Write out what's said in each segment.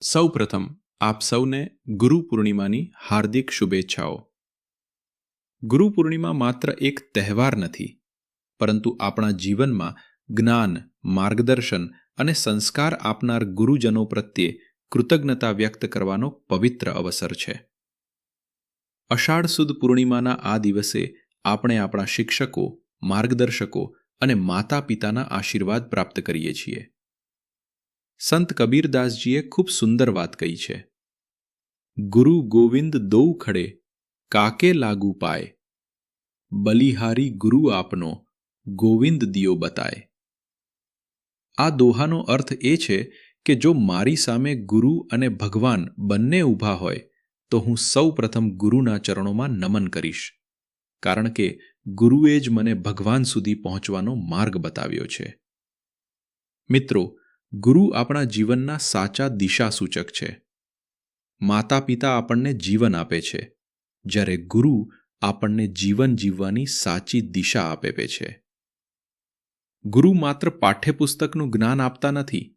સૌપ્રથમ આપ સૌને ગુરુ પૂર્ણિમાની હાર્દિક શુભેચ્છાઓ. ગુરુ પૂર્ણિમા માત્ર એક તહેવાર નથી, પરંતુ આપણા જીવનમાં જ્ઞાન, માર્ગદર્શન અને સંસ્કાર આપનાર ગુરુજનો પ્રત્યે કૃતજ્ઞતા વ્યક્ત કરવાનો પવિત્ર અવસર છે. અષાઢ સુદ પૂર્ણિમાના આ દિવસે આપણે આપણા શિક્ષકો, માર્ગદર્શકો અને માતા પિતાના આશીર્વાદ પ્રાપ્ત કરીએ છીએ. સંત કબીરદાસજીએ ખૂબ સુંદર વાત કહી છે. ગુરુ ગોવિંદ દો ખડે કાકે લાગુ પાય, બલિહારી ગુરુ આપનો ગોવિંદ દિયો બતાય. આ દોહાનો અર્થ એ છે કે જો મારી સામે ગુરુ અને ભગવાન બંને ઊભા હોય તો હું સૌ પ્રથમ ગુરુના ચરણોમાં નમન કરીશ, કારણ કે ગુરુએ જ મને ભગવાન સુધી પહોંચવાનો માર્ગ બતાવ્યો છે. મિત્રો, ગુરુ આપણા જીવનના સાચા દિશાસૂચક છે. માતા પિતા આપણને જીવન આપે છે, જ્યારે ગુરુ આપણને જીવન જીવવાની સાચી દિશા આપે છે. ગુરુ માત્ર પાઠ્યપુસ્તકનું જ્ઞાન આપતા નથી,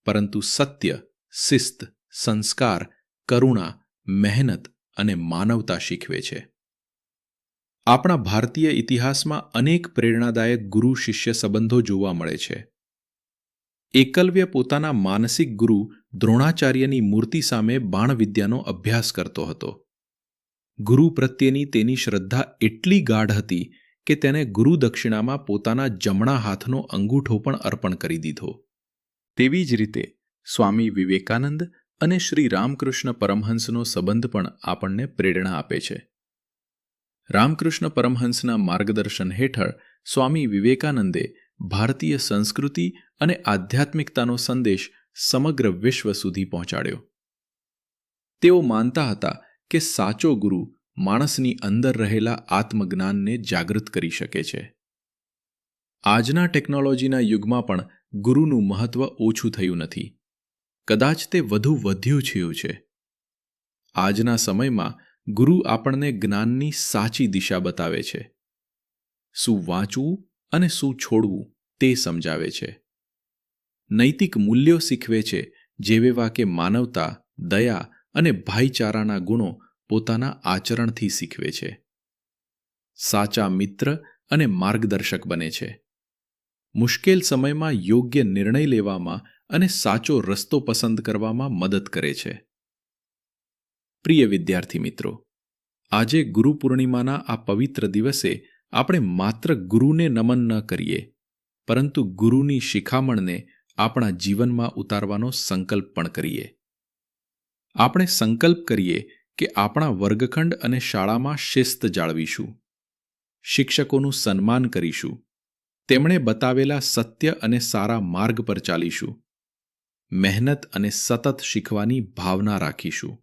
પરંતુ સત્ય, શિસ્ત, સંસ્કાર, કરુણા, મહેનત અને માનવતા શીખવે છે. આપણા ભારતીય ઇતિહાસમાં અનેક પ્રેરણાદાયક ગુરુ શિષ્ય સંબંધો જોવા મળે છે. એકલવ્ય પોતાના માનસિક ગુરુ દ્રોણાચાર્યની મૂર્તિ સામે બાણવિદ્યાનો અભ્યાસ કરતો હતો. ગુરુ પ્રત્યેની તેની શ્રદ્ધા એટલી ગાઢ હતી કે તેને ગુરુ દક્ષિણામાં પોતાના જમણા હાથનો અંગૂઠો પણ અર્પણ કરી દીધો. તેવી જ રીતે સ્વામી વિવેકાનંદ અને શ્રી રામકૃષ્ણ પરમહંસનો સંબંધ પણ આપણને પ્રેરણા આપે છે. રામકૃષ્ણ પરમહંસના માર્ગદર્શન હેઠળ સ્વામી વિવેકાનંદે ભારતીય સંસ્કૃતિ અને આધ્યાત્મિકતાનો સંદેશ સમગ્ર વિશ્વ સુધી પહોંચાડ્યો. તેઓ માનતા હતા કે સાચો ગુરુ માણસની અંદર રહેલા આત્મજ્ઞાનને જાગૃત કરી શકે છે. આજના ટેકનોલોજીના યુગમાં પણ ગુરુનું મહત્વ ઓછું થયું નથી. કદાચ તે વધુ વધ્યું છે. આજના સમયમાં ગુરુ આપણને જ્ઞાનની સાચી દિશા બતાવે છે. શું વાંચવું અને શું છોડવું તે સમજાવે છે. નૈતિક મૂલ્યો શીખવે છે, જેવા કે માનવતા, દયા અને ભાઈચારાના ગુણો પોતાના આચરણથી શીખવે છે. સાચા મિત્ર અને માર્ગદર્શક બને છે. મુશ્કેલ સમયમાં યોગ્ય નિર્ણય લેવામાં અને સાચો રસ્તો પસંદ કરવામાં મદદ કરે છે. પ્રિય વિદ્યાર્થી મિત્રો, આજે ગુરુ પૂર્ણિમાના આ પવિત્ર દિવસે આપણે માત્ર ગુરુને નમન ન કરીએ, પરંતુ ગુરુની શિખામણને આપણા જીવનમાં ઉતારવાનો સંકલ્પ પણ કરીએ. આપણે સંકલ્પ કરીએ કે આપણા વર્ગખંડ અને શાળામાં શિસ્ત જાળવીશું, શિક્ષકોનું સન્માન કરીશું, તેમણે બતાવેલા સત્ય અને સારા માર્ગ પર ચાલીશું, મહેનત અને સતત શીખવાની ભાવના રાખીશું,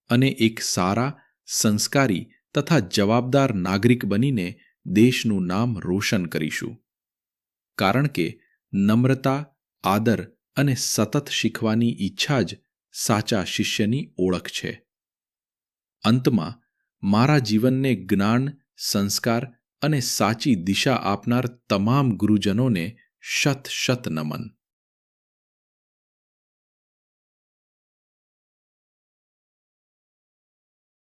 અને એક સારા, સંસ્કારી તથા જવાબદાર નાગરિક બનીને દેશનું નામ રોશન કરીશું. કારણ કે નમ્રતા, આદર અને સતત શીખવાની ઈચ્છા જ સાચા શિષ્યની ઓળખ છે. અંતમાં મારા જીવનને જ્ઞાન, સંસ્કાર અને સાચી દિશા આપનાર તમામ ગુરુજનોને શત શત નમન.